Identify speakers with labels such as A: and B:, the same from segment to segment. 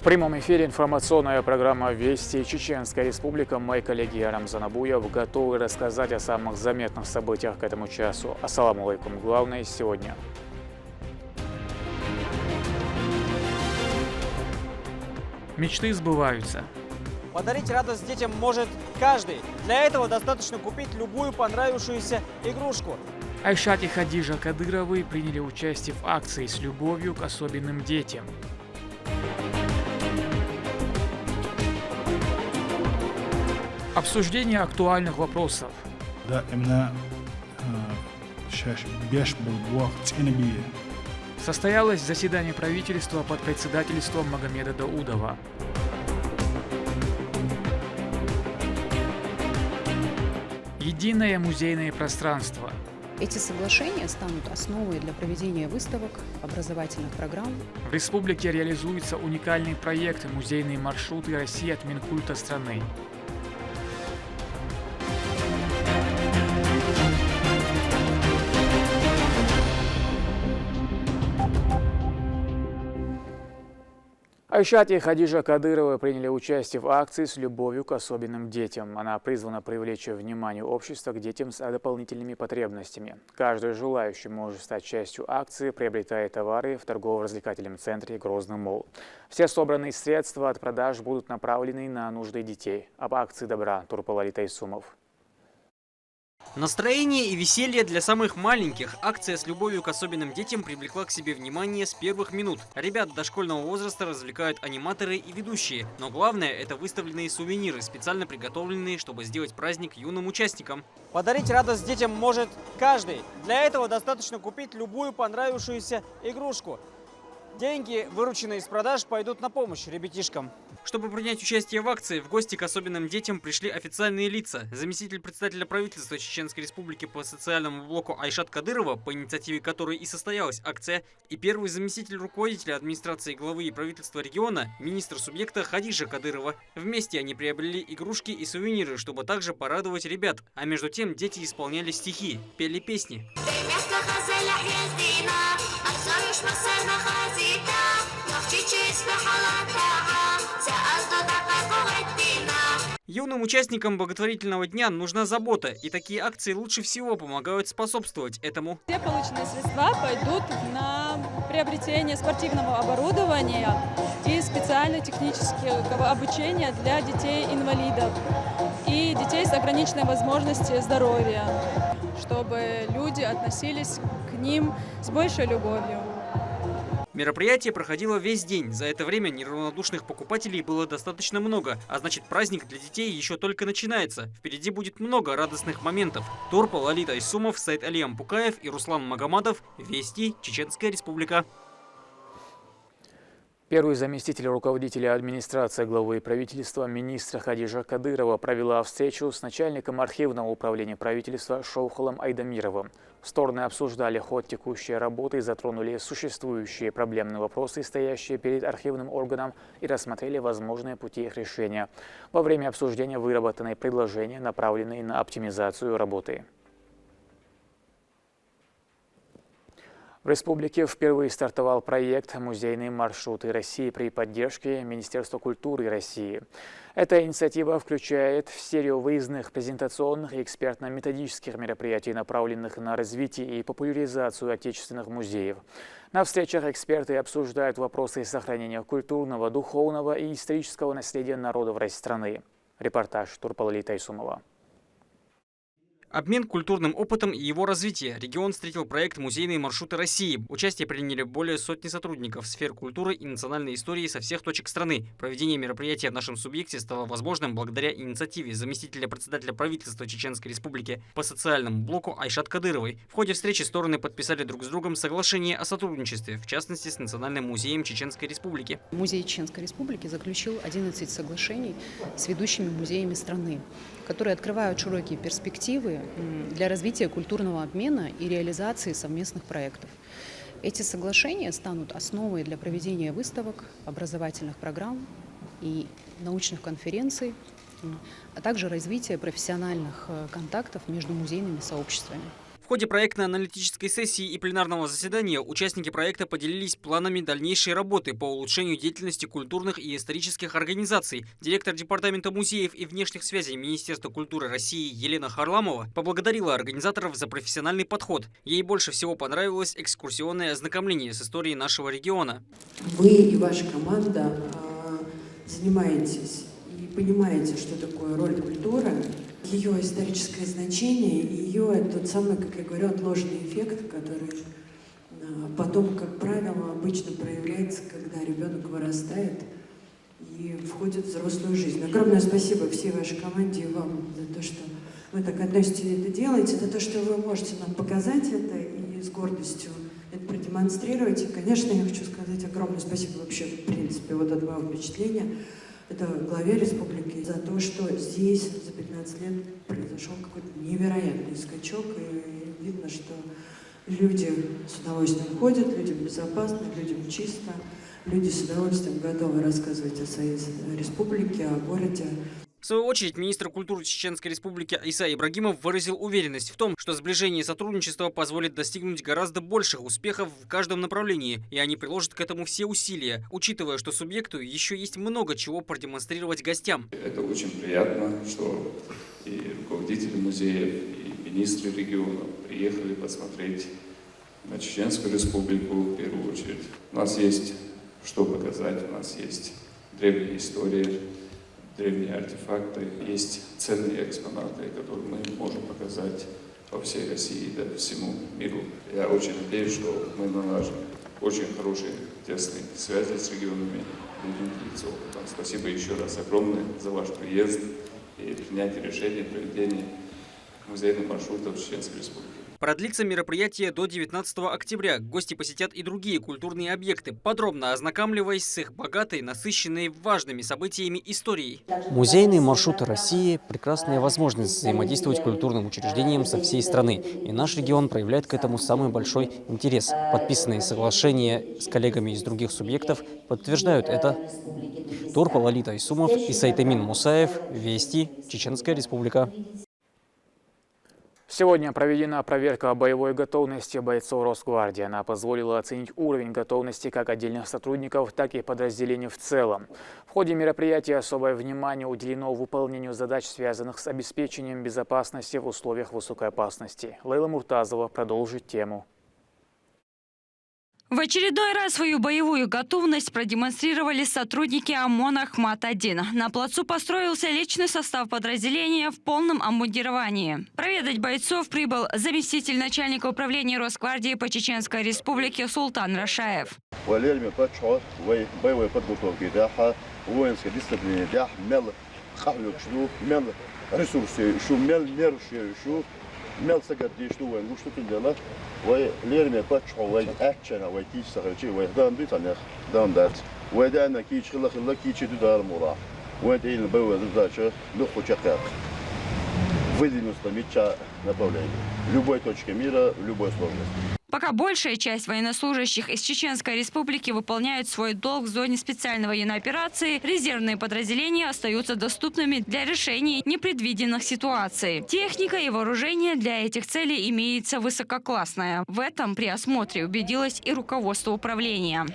A: прямом эфире информационная программа «Вести Чеченская Республика». Мои коллеги Рамзан Абуев готовы рассказать о самых заметных событиях к этому часу. Ассаламу алейкум. Главное сегодня.
B: Мечты сбываются.
C: Подарить радость детям может каждый. Для этого достаточно купить любую понравившуюся игрушку.
B: Айшат и Хадижа Кадыровы приняли участие в акции с любовью к особенным детям. Обсуждение актуальных вопросов. Состоялось заседание правительства под председательством Магомеда Даудова. Единое музейное пространство.
D: Эти соглашения станут основой для проведения выставок, образовательных программ.
B: В республике реализуется уникальный проект «Музейные маршруты России» от Минкульта страны.
A: Айшат и Хадижа Кадыровы приняли участие в акции с любовью к особенным детям. Она призвана привлечь внимание общества к детям с дополнительными потребностями. Каждый желающий может стать частью акции, приобретая товары в торгово-развлекательном центре «Грозный молл». Все собранные средства от продаж будут направлены на нужды детей. Об акции добра Турпалали Тайсумов.
C: Настроение и веселье для самых маленьких. Акция с любовью к особенным детям привлекла к себе внимание с первых минут. Ребят дошкольного возраста развлекают аниматоры и ведущие. Но главное – это выставленные сувениры, специально приготовленные, чтобы сделать праздник юным участникам. Подарить радость детям может каждый. Для этого достаточно купить любую понравившуюся игрушку. Деньги, вырученные из продаж, пойдут на помощь ребятишкам. Чтобы принять участие в акции, в гости к особенным детям пришли официальные лица. Заместитель председателя правительства Чеченской Республики по социальному блоку Айшат Кадырова, по инициативе которой и состоялась акция, и первый заместитель руководителя администрации главы и правительства региона, министр субъекта Хадижа Кадырова. Вместе они приобрели игрушки и сувениры, чтобы также порадовать ребят. А между тем дети исполняли стихи, пели песни. Юным участникам благотворительного дня нужна забота, и такие акции лучше всего помогают способствовать этому.
E: Все полученные средства пойдут на приобретение спортивного оборудования и специального технического обучения для детей-инвалидов и детей с ограниченной возможностью здоровья, чтобы люди относились к ним с большей любовью.
C: Мероприятие проходило весь день. За это время неравнодушных покупателей было достаточно много, а значит праздник для детей еще только начинается. Впереди будет много радостных моментов. Турпалали Тайсумов, Сайд Алиям Пукаев и Руслан Магомадов. Вести Чеченская Республика.
A: Первый заместитель руководителя администрации главы правительства министра Хадижа Кадырова провела встречу с начальником архивного управления правительства Шоухалом Айдамировым. Стороны обсуждали ход текущей работы, затронули существующие проблемные вопросы, стоящие перед архивным органом, и рассмотрели возможные пути их решения. Во время обсуждения выработаны предложения, направленные на оптимизацию работы. В республике впервые стартовал проект «Музейные маршруты России» при поддержке Министерства культуры России. Эта инициатива включает серию выездных, презентационных и экспертно-методических мероприятий, направленных на развитие и популяризацию отечественных музеев. На встречах эксперты обсуждают вопросы сохранения культурного, духовного и исторического наследия народов страны. Репортаж Турпалали Тайсумова.
C: Обмен культурным опытом и его развитие. Регион встретил проект «Музейные маршруты России». Участие приняли более сотни сотрудников сфер культуры и национальной истории со всех точек страны. Проведение мероприятия в нашем субъекте стало возможным благодаря инициативе заместителя председателя правительства Чеченской Республики по социальному блоку Айшат Кадыровой. В ходе встречи стороны подписали друг с другом соглашение о сотрудничестве, в частности с Национальным музеем Чеченской Республики.
D: Музей Чеченской Республики заключил 11 соглашений с ведущими музеями страны, которые открывают широкие перспективы для развития культурного обмена и реализации совместных проектов. Эти соглашения станут основой для проведения выставок, образовательных программ и научных конференций, а также развития профессиональных контактов между музейными сообществами.
C: В ходе проектно-аналитической сессии и пленарного заседания участники проекта поделились планами дальнейшей работы по улучшению деятельности культурных и исторических организаций. Директор Департамента музеев и внешних связей Министерства культуры России Елена Харламова поблагодарила организаторов за профессиональный подход. Ей больше всего понравилось экскурсионное ознакомление с историей нашего региона.
F: Вы и ваша команда занимаетесь и понимаете, что такое роль культуры, ее историческое значение, и ее тот самый, как я говорю, отложенный эффект, который потом, как правило, обычно проявляется, когда ребенок вырастает и входит в взрослую жизнь. Огромное спасибо всей вашей команде и вам за то, что вы так относитесь и это делаете, за то, что вы можете нам показать это и с гордостью это продемонстрировать. И, конечно, я хочу сказать огромное спасибо вообще, в принципе, вот от моего впечатления, это главе республики, за то, что здесь за 15 лет произошел какой-то невероятный скачок, и видно, что люди с удовольствием ходят, людям безопасно, людям чисто, люди с удовольствием готовы рассказывать о своей республике, о городе.
C: В свою очередь, министр культуры Чеченской Республики Иса Ибрагимов выразил уверенность в том, что сближение и сотрудничество позволит достигнуть гораздо больших успехов в каждом направлении, и они приложат к этому все усилия, учитывая, что субъекту еще есть много чего продемонстрировать гостям.
G: Это очень приятно, что и руководители музеев, и министры региона приехали посмотреть на Чеченскую Республику в первую очередь. У нас есть что показать, у нас есть древняя история, древние артефакты, есть ценные экспонаты, которые мы можем показать по всей России, да, всему миру. Я очень надеюсь, что мы наладим очень хорошие, тесные связи с регионами. Спасибо еще раз огромное за ваш приезд и принятие решения проведения музейных маршрутов в Чеченской Республике.
C: Продлится мероприятие до 19 октября. Гости посетят и другие культурные объекты, подробно ознакомливаясь с их богатой, насыщенной важными событиями историей.
H: Музейные маршруты России – прекрасная возможность взаимодействовать культурным учреждениям со всей страны. И наш регион проявляет к этому самый большой интерес. Подписанные соглашения с коллегами из других субъектов подтверждают это. Турпа Лолита Исумов и Сайтамин Мусаев. Вести. Чеченская Республика.
A: Сегодня проведена проверка боевой готовности бойцов Росгвардии. Она позволила оценить уровень готовности как отдельных сотрудников, так и подразделений в целом. В ходе мероприятия особое внимание уделено выполнению задач, связанных с обеспечением безопасности в условиях высокой опасности. Лейла Муртазова продолжит тему.
I: В очередной раз свою боевую готовность продемонстрировали сотрудники ОМОН «Ахмат-1». На плацу построился личный состав подразделения в полном обмундировании. Проведать бойцов прибыл заместитель начальника управления Росгвардии по Чеченской Республике Султан Рашаев.
J: مال سجد ديشتو وين وشتو تندلا وليرمي باتشو وين أكشنا وين تيج سخرتشي وين دام بيتانيخ دام دات وين أنا كيش خلا كيش دار مرا وين تين البوة دزاشة لخو شقاق выйди мустамича на направление любой точки мира в любой сложности.
I: Пока большая часть военнослужащих из Чеченской Республики выполняют свой долг в зоне специальной военной операции, резервные подразделения остаются доступными для решения непредвиденных ситуаций. Техника и вооружение для этих целей имеется высококлассная. В этом при осмотре убедилось и руководство управления.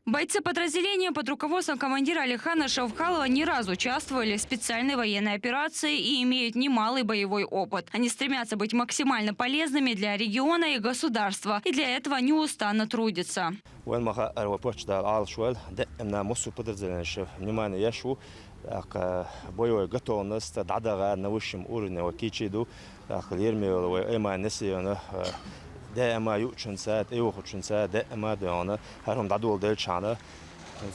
I: Бойцы подразделения под руководством командира Алихана Шавхалова не раз участвовали в специальной военной операции и имеют немалый боевой опыт. Они стремятся быть максимально полезными для региона и государства, и для этого неустанно трудятся.
J: Боевая готовность, дадага на высшем уровне, вакичиду, دائما يوشنسات يوخشنسات دائما دهانا هرم دادول دلشانا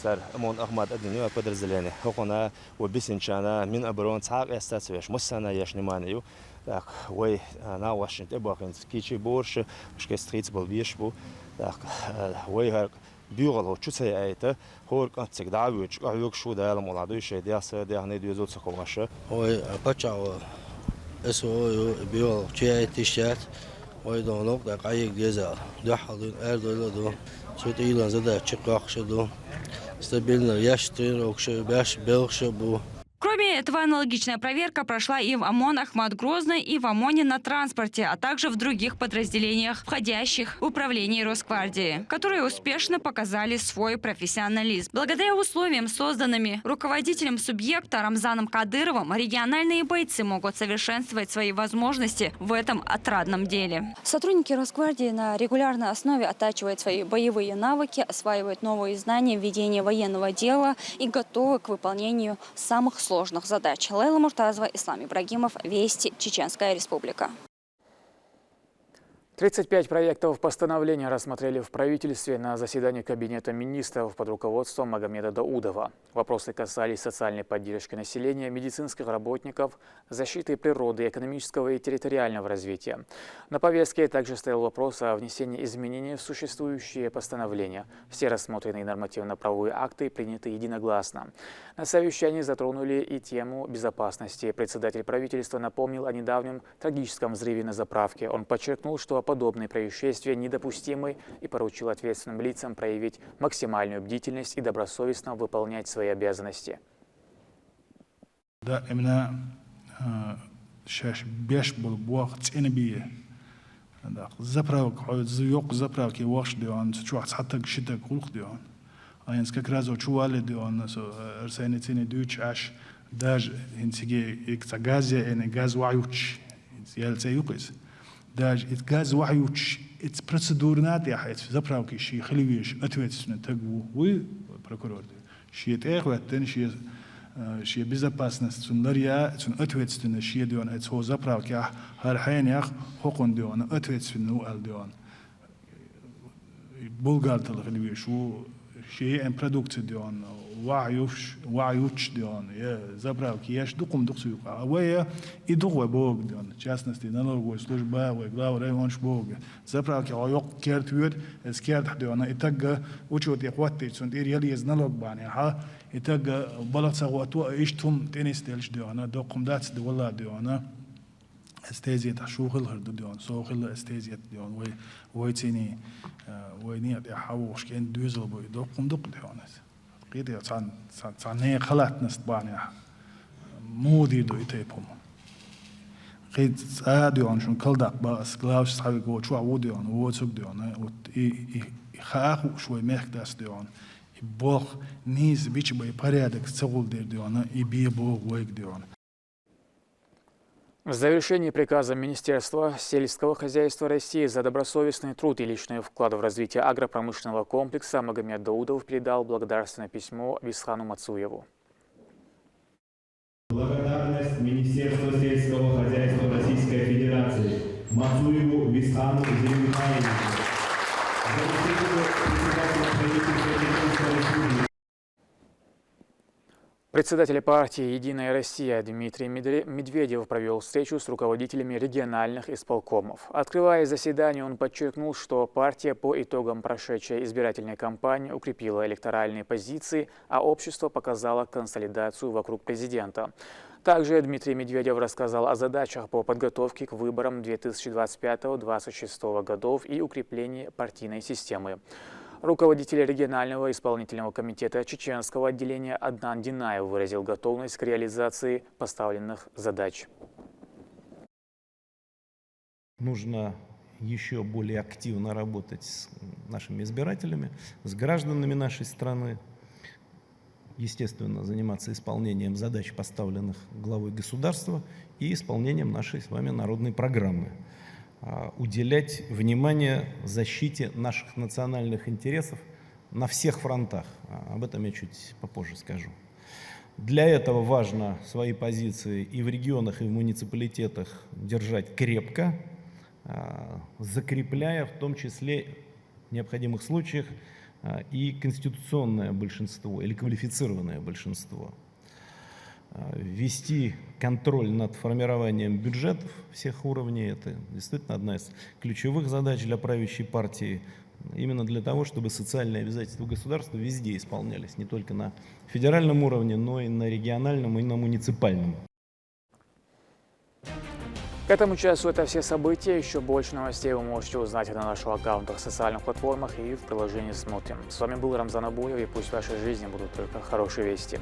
J: صار أمون أحمد الدنيا بدرزلاني هقنا وبيسنشانا من أبرون تعاق استاسويش مسنا يشنمانيو так وي أنا واشنت أبغى كيشي بورش مش كستريت بالبيش بو так وي
K: büyüğalıqçı seyayeti hork atsak daha büyük ayık şu değerli oladı şey diyası diyane diyor zot sakovaşı.
L: Oy paçağı eso büyüğalıqçı tişört oy donuk da kayık geza dahadın erdoğdu süt ilan zada çıkakşıdı стабильно yaştır okşu beş belşu bu.
I: Кроме этого, аналогичная проверка прошла и в ОМОН Ахмат Грозный, и в ОМОНе на транспорте, а также в других подразделениях, входящих в управление Росгвардии, которые успешно показали свой профессионализм. Благодаря условиям, созданными руководителем субъекта Рамзаном Кадыровым, региональные бойцы могут совершенствовать свои возможности в этом отрадном деле. Сотрудники Росгвардии на регулярной основе оттачивают свои боевые навыки, осваивают новые знания в ведении военного дела и готовы к выполнению самых сложных задач. Лейла Муртазова, Ислам Ибрагимов, Вести, Чеченская Республика.
A: 35 проектов постановления рассмотрели в правительстве на заседании Кабинета министров под руководством Магомеда Даудова. Вопросы касались социальной поддержки населения, медицинских работников, защиты природы, экономического и территориального развития. На повестке также стоял вопрос о внесении изменений в существующие постановления. Все рассмотренные нормативно-правовые акты приняты единогласно. На совещании затронули и тему безопасности. Председатель правительства напомнил о недавнем трагическом взрыве на заправке. Он подчеркнул, что подобные происшествия недопустимы и поручил ответственным лицам проявить максимальную бдительность и добросовестно выполнять свои обязанности.
M: Да, именно шаш беш был бог ценбие. Да, заправка, зуёк заправки ваш дион, чувак хатак шитак хулх дион. А инс как раз очували дион, рсайны цены дюч аш даже инсиге икцагазия ин газ ваюч, ялце юкис. Даже это газ ваюч, это процедурнат я хать, заправки ши хливиш, ответственно тагу, вы прокурор. Ши это эхваттен, ши безопасность, сундарья, сун ответственно ши дион, это хо заправки, хархайн ях хокон дион, ответственно уал дион. Булгартал хливиш, شيء продукция дион, ваюч дион, заправки, я ж дуком дуксуюк, а вы и духовой бог дион, в частности налоговая служба, вы глава районш бог, заправки, а я керт вид, скерт дион, и так учут я хватит, сон и реально из налог бани, ха, и так балатса хвату, иштум теннис дельш дион, докум датс diwalla дион, استازية شوخل هرد ديون سوخل استازية ديون ويتيني ويني يحوش كأن دوزل بوي دوقم دوق ديونس قيدي عن هي خلات نستباني مودي دو يتيبهم قيد ديون شون كل دق باس كلاوش صحابي قوة شو عود ديون ووتسوك ديون يخاخو شوي مخداس ديون يبوخ نيز بيش بي порядок سغول دير ديون يبي بوغ ويك ديون.
A: В завершении приказа Министерства сельского хозяйства России за добросовестный труд и личный вклад в развитие агропромышленного комплекса Магомед Даудов передал благодарственное письмо Висхану Мацуеву.
N: Благодарность Министерству сельского хозяйства Российской Федерации Мацуеву Висхану Зелимхаевичу за инициативу председателя правительства Чеченской Республики.
A: Председатель партии «Единая Россия» Дмитрий Медведев провел встречу с руководителями региональных исполкомов. Открывая заседание, он подчеркнул, что партия по итогам прошедшей избирательной кампании укрепила электоральные позиции, а общество показало консолидацию вокруг президента. Также Дмитрий Медведев рассказал о задачах по подготовке к выборам 2025-2026 годов и укреплении партийной системы. Руководитель регионального исполнительного комитета чеченского отделения Аднан Динаев выразил готовность к реализации поставленных задач.
O: Нужно еще более активно работать с нашими избирателями, с гражданами нашей страны. Естественно, заниматься исполнением задач, поставленных главой государства, и исполнением нашей с вами народной программы. Уделять внимание защите наших национальных интересов на всех фронтах. Об этом я чуть попозже скажу. Для этого важно свои позиции и в регионах, и в муниципалитетах держать крепко, закрепляя в том числе в необходимых случаях и конституционное большинство или квалифицированное большинство. Вести контроль над формированием бюджетов всех уровней – это действительно одна из ключевых задач для правящей партии. именно для того, чтобы социальные обязательства государства везде исполнялись, не только на федеральном уровне, но и на региональном и на муниципальном.
A: К этому часу это все события. Еще больше новостей вы можете узнать на наших аккаунтах, социальных платформах и в приложении «Смотрим». С вами был Рамзан Абуев, и пусть в вашей жизни будут только хорошие вести.